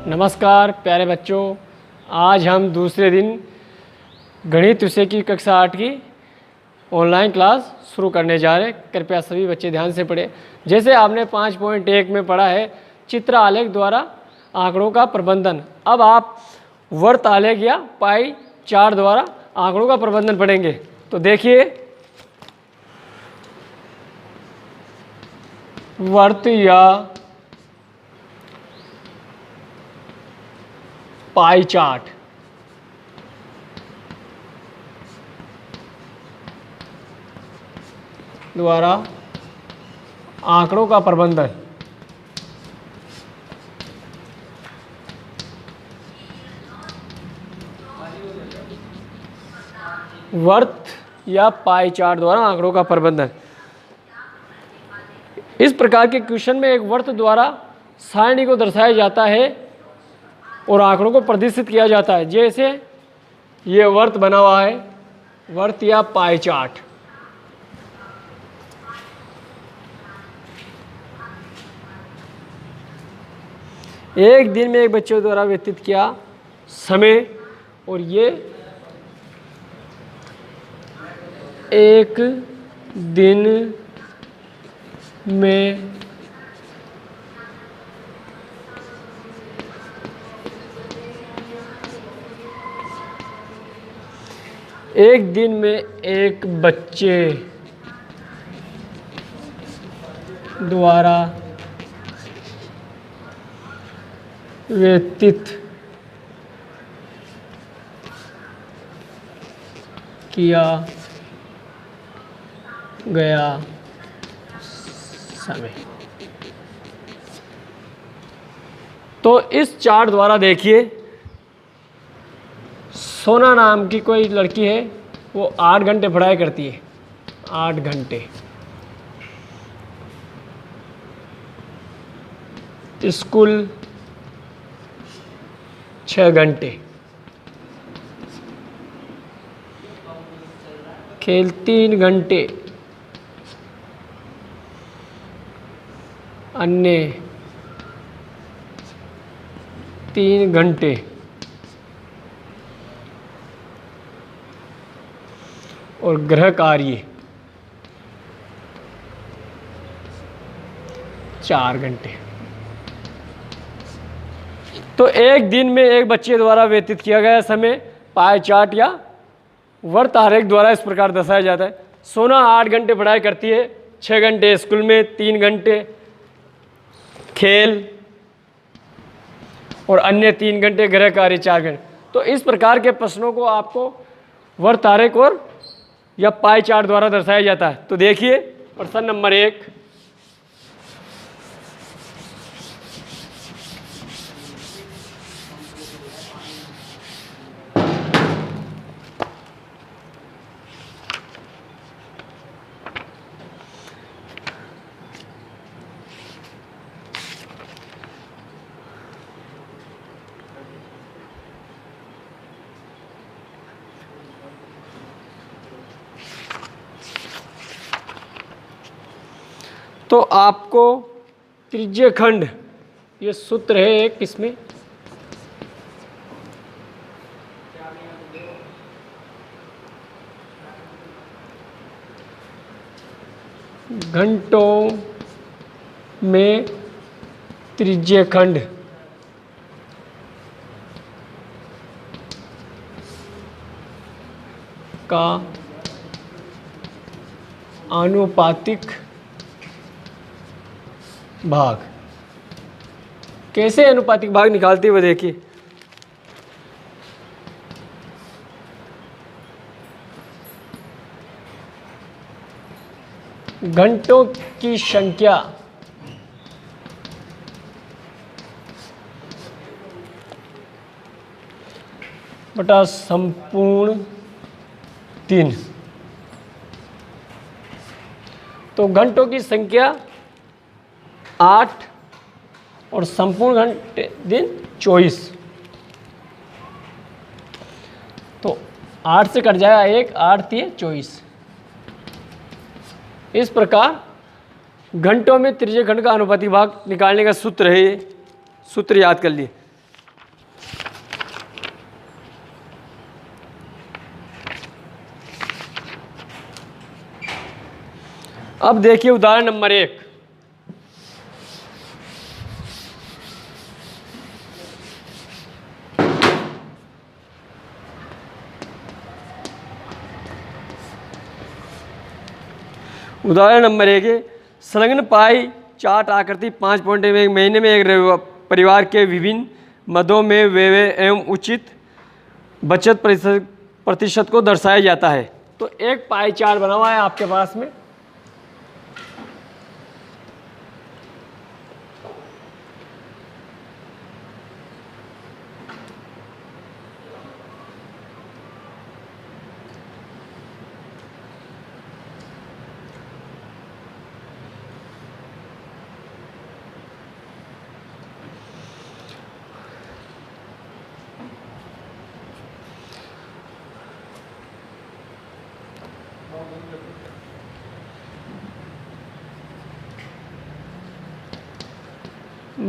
नमस्कार प्यारे बच्चों, आज हम दूसरे दिन गणित विषय की कक्षा 8 की ऑनलाइन क्लास शुरू करने जा रहे हैं। कृपया सभी बच्चे ध्यान से पढ़ें। जैसे आपने 5.1 में पढ़ा है चित्र आलेख द्वारा आंकड़ों का प्रबंधन, अब आप वर्त आलेख या पाई चार्ट द्वारा आंकड़ों का प्रबंधन पढ़ेंगे। तो देखिए, वर्त या पाई चार्ट द्वारा आंकड़ों का प्रबंधन। वर्त या पाई चार्ट द्वारा आंकड़ों का प्रबंधन। इस प्रकार के क्वेश्चन में एक वर्त द्वारा सारणी को दर्शाया जाता है और आंकड़ों को प्रदर्शित किया जाता है। जैसे ये वर्त बना हुआ है, वर्त या पाई चार्ट। एक दिन में एक बच्चे द्वारा व्यतीत किया समय, और ये एक दिन में एक बच्चे द्वारा व्यतीत किया गया समय। तो इस चार्ट द्वारा देखिए, सोना नाम की कोई लड़की है, वो 8 घंटे पढ़ाई करती है, 8 घंटे। स्कूल 6 घंटे, खेल 3 घंटे, अन्य 3 घंटे, और गृह कार्य 4 घंटे। तो एक दिन में एक बच्चे द्वारा व्यतीत किया गया समय पाई चार्ट या वर्त आरेख द्वारा इस प्रकार दर्शाया जाता है। सोना 8 घंटे पढ़ाई करती है, 6 घंटे स्कूल में, 3 घंटे खेल, और अन्य 3 घंटे गृह कार्य, 4 घंटे। तो इस प्रकार के प्रश्नों को आपको वर्त आरेख और या पाई चार्ट द्वारा दर्शाया जाता है। तो देखिए प्रश्न नंबर 1, तो आपको त्रिज्य खंड, ये सूत्र है एक, इसमें घंटों में त्रिज्य खंड का आनुपातिक भाग। कैसे अनुपातिक भाग निकालते हुए देखिए, घंटों की संख्या बटा संपूर्ण 3। तो घंटों की संख्या 8 और संपूर्ण घंटे दिन 24। तो 8 से कट जाएगा 1, 8 3 24। इस प्रकार घंटों में त्रिज्य खंड का अनुपातिक भाग निकालने का सूत्र है ये, सूत्र याद कर लिए। अब देखिए उदाहरण नंबर 1। उदाहरण नंबर 1 है, संलग्न पाई चार्ट आकृति 5 पॉइंट में एक महीने में एक परिवार के विभिन्न मदों में व्यय एवं उचित बचत प्रतिशत को दर्शाया जाता है। तो एक पाई चार्ट बना हुआ है आपके पास में,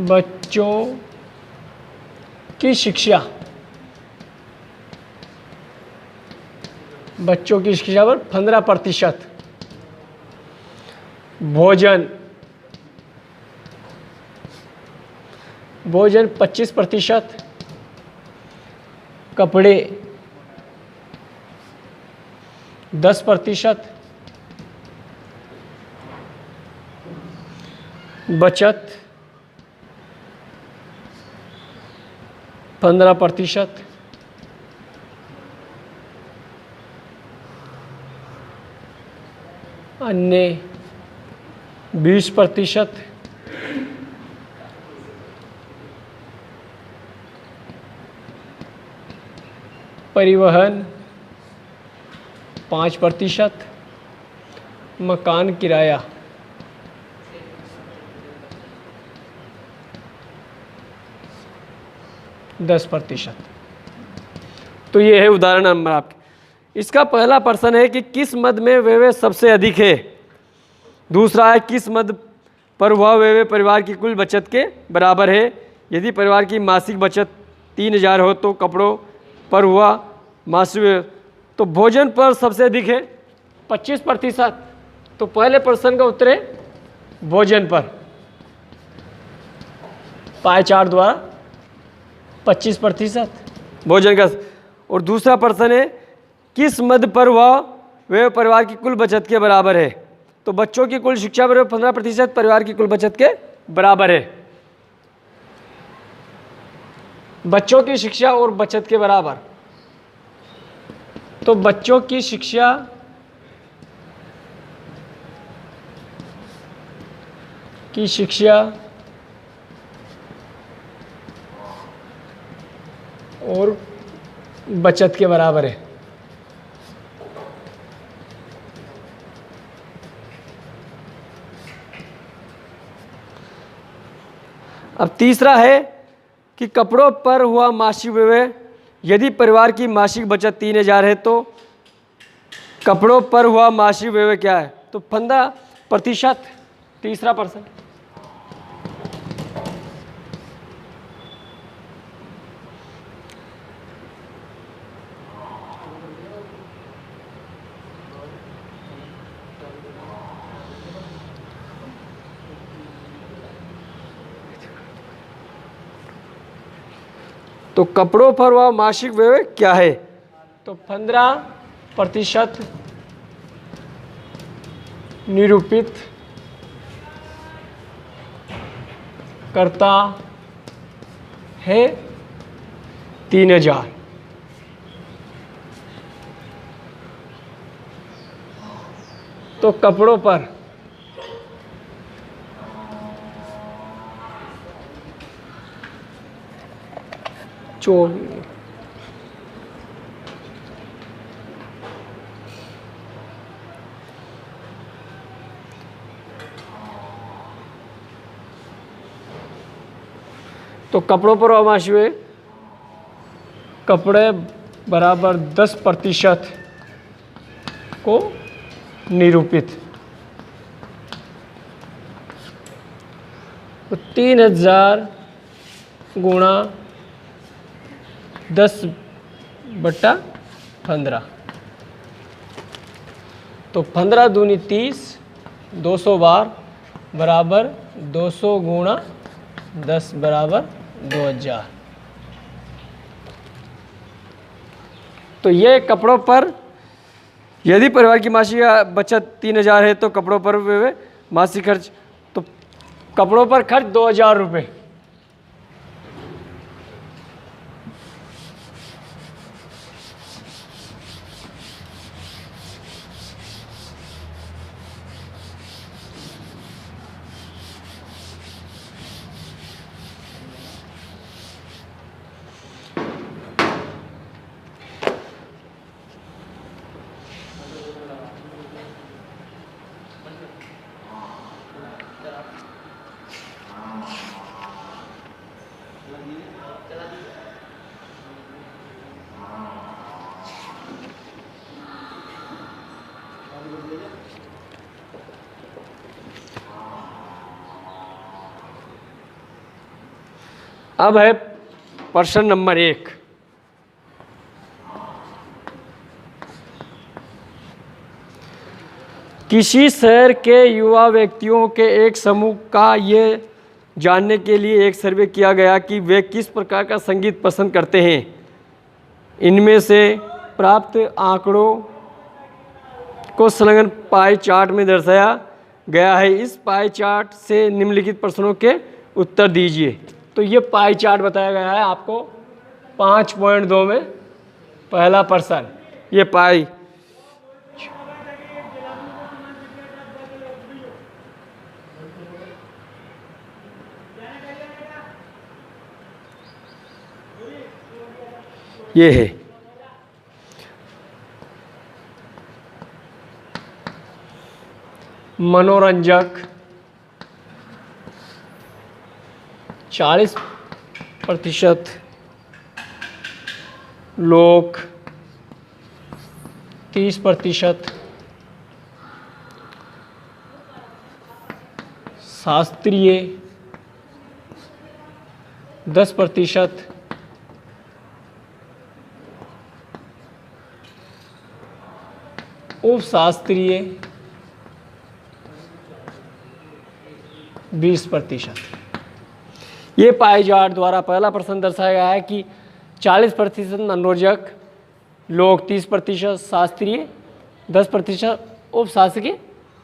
बच्चों की शिक्षा, बच्चों की शिक्षा पर 15%, भोजन 25%, कपड़े 10%, बचत 15%, अन्य 20%, परिवहन 5%, मकान किराया 10%। तो ये है उदाहरण नंबर आपके। इसका पहला प्रश्न है कि किस मद में व्यय सबसे अधिक है। दूसरा है किस मद पर हुआ व्यय परिवार की कुल बचत के बराबर है। यदि परिवार की मासिक बचत 3000 हो तो कपड़ों पर हुआ मासिक व्यय, तो भोजन पर सबसे अधिक है 25%। तो पहले प्रश्न का उत्तर है भोजन पर, पाई चार्ट द्वारा 25% भोजन का। और दूसरा प्रश्न है किस मद पर वह व्यय परिवार की कुल बचत के बराबर है। तो बच्चों की कुल शिक्षा पर 15% परिवार की कुल बचत के बराबर है। बच्चों की शिक्षा और बचत के बराबर, तो बच्चों की शिक्षा और बचत के बराबर है। अब तीसरा है कि कपड़ों पर हुआ मासिक व्यय। यदि परिवार की मासिक बचत 3000 है तो कपड़ों पर हुआ मासिक व्यय क्या है। तो 15%। तीसरा प्रश्न। तो कपड़ों पर वह मासिक व्यय क्या है। तो 15% निरूपित करता है 3000। तो कपड़ों पर तो कपड़ों पर मासिक व्यय, कपड़े बराबर 10% को निरूपित। तो 3000 गुणा 10/15, तो 15 दूनी 30, 200 बार बराबर 200 गुणा 10 बराबर 2000। तो ये कपड़ों पर, यदि परिवार की मासिक बचत 3000 है तो कपड़ों पर मासिक खर्च, तो कपड़ों पर खर्च 2000 रुपये। अब है प्रश्न नंबर 1। किसी शहर के युवा व्यक्तियों के एक समूह का ये जानने के लिए एक सर्वे किया गया कि वे किस प्रकार का संगीत पसंद करते हैं। इनमें से प्राप्त आंकड़ों को संलग्न पाई चार्ट में दर्शाया गया है। इस पाई चार्ट से निम्नलिखित प्रश्नों के उत्तर दीजिए। तो ये पाई चार्ट बताया गया है आपको 5.2 में। पहला प्रश्न, ये पाई ये है। मनोरंजक 40%, लोक 30%, शास्त्रीय 10%, उपशास्त्रीय 20%। ये पाई चार्ट द्वारा पहला प्रश्न दर्शाया गया है कि 40% मनोरंजक, लोक 30%, शास्त्रीय 10%, उपशास्त्रीय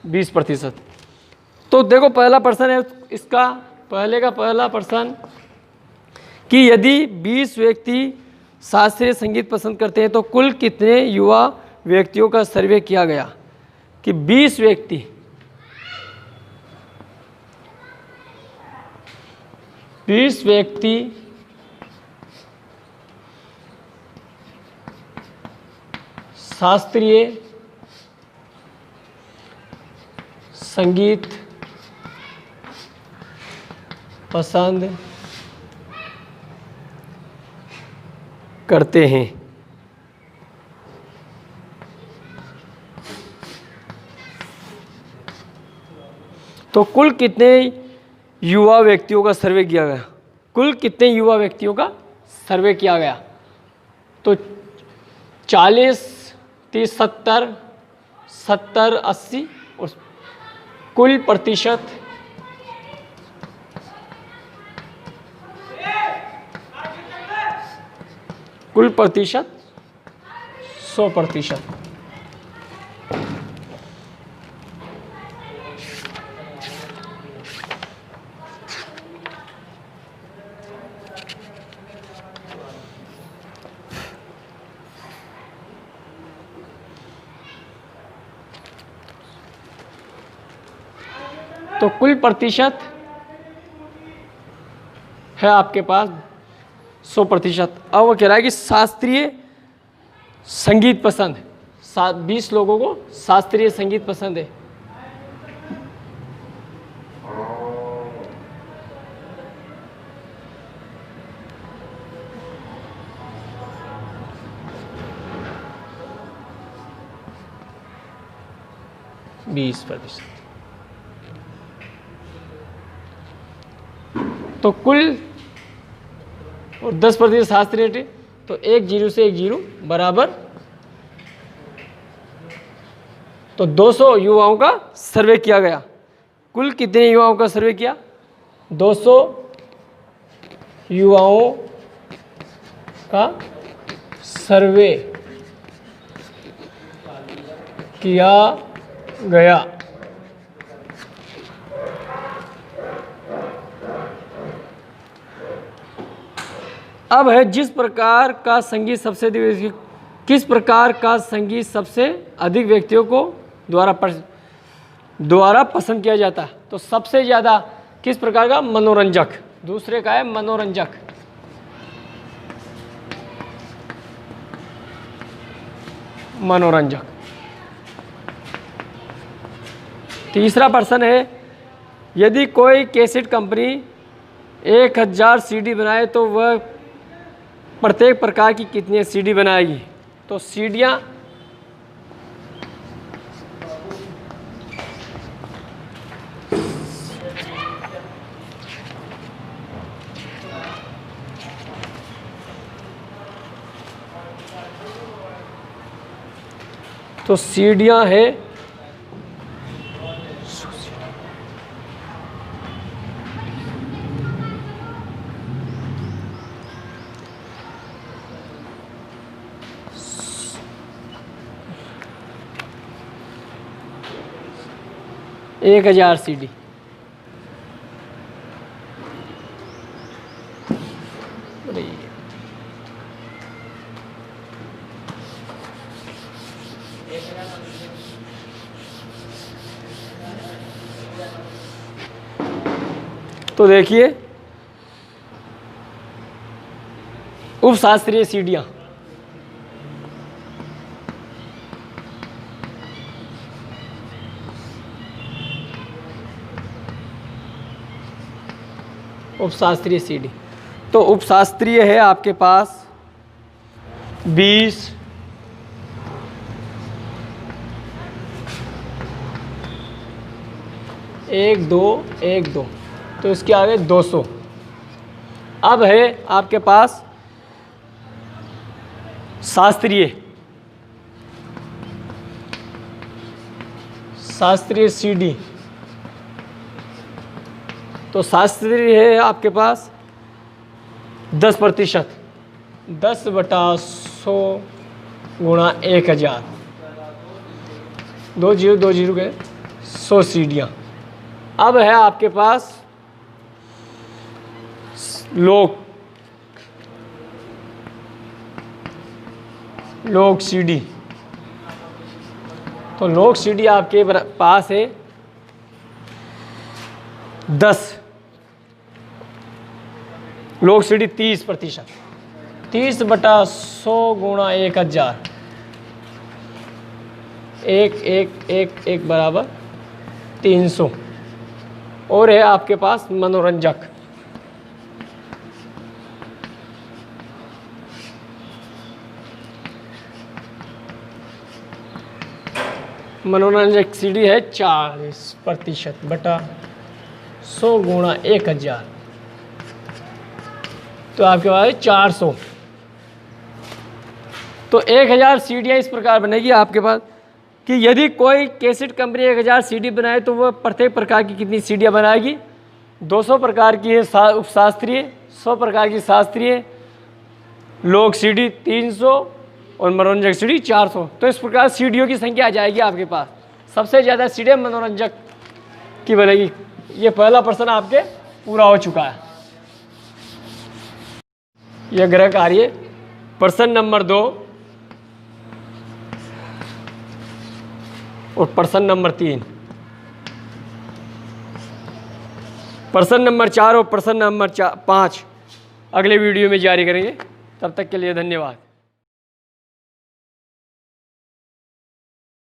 20%। तो देखो पहला प्रश्न है इसका, पहला प्रश्न कि यदि 20 व्यक्ति शास्त्रीय संगीत पसंद करते हैं तो कुल कितने युवा व्यक्तियों का सर्वे किया गया। कि 20 व्यक्ति शास्त्रीय संगीत पसंद करते हैं। तो कुल कितने युवा व्यक्तियों का सर्वे किया गया। कुल कितने युवा व्यक्तियों का सर्वे किया गया। तो 40, 30, 70, 70, 80 और कुल प्रतिशत कुल प्रतिशत 100%। तो कुल प्रतिशत है आपके पास 100%। अब वो कह रहा है कि शास्त्रीय संगीत पसंद, 20 लोगों को शास्त्रीय संगीत पसंद है। %20। तो कुल और 10% शास्त्रीय थे। तो 1 0 से 1 0 बराबर तो 200 युवाओं का सर्वे किया गया। कुल कितने युवाओं का सर्वे किया? 200 युवाओं का सर्वे किया गया। अब है किस प्रकार का संगीत सबसे अधिक व्यक्तियों को द्वारा पसंद किया जाता है? तो सबसे ज़्यादा किस प्रकार का? मनोरंजक। दूसरे का है मनोरंजक। मनोरंजक। तीसरा प्रश्न है, यदि कोई कैसेट कंपनी 1000 सीडी बनाए तो वह प्रत्येक प्रकार की कितनी सीडी बनाएगी? तो सीडियाँ है 1000 सीडी। तो देखिए उपशास्त्रीय सीढ़ियाँ, उपशास्त्रीय सीढ़ी। तो उपशास्त्रीय है आपके पास 20, 1 2 1 2, तो इसके आगे 200। अब है आपके पास शास्त्रीय सीडी। तो शास्त्रीय है आपके पास 10%, 10/100 गुणा 1000, 20 के 100 सीढ़ियाँ। अब है आपके पास लोक सीडी। तो लोक सीडी आपके पास है 10, लोक सीडी 30%, 30/100 गुणा 1000, 1 बराबर 300। और है आपके पास मनोरंजक। मनोरंजक सीडी है 40% बटा 100 गुणा 1000, तो आपके पास 400। तो 1000 सीडियाँ इस प्रकार बनेगी आपके पास कि यदि कोई कैसेट कंपनी 1000 सीडी बनाए तो वह प्रत्येक प्रकार की कितनी सीडियाँ बनाएगी? 200 प्रकार की है उपशास्त्रीय, 100 प्रकार की शास्त्रीय, लोक सीडी 300 और मनोरंजक सीडी 400। तो इस प्रकार सीडियों की संख्या आ जाएगी आपके पास। सबसे ज़्यादा सीडियाँ मनोरंजक की बनेगी। ये पहला प्रश्न आपके पूरा हो चुका है। यह ग्रह कार्य प्रश्न नंबर 2 और प्रश्न नंबर 3, प्रश्न नंबर 4 और प्रश्न नंबर 5 अगले वीडियो में जारी करेंगे। तब तक के लिए धन्यवाद।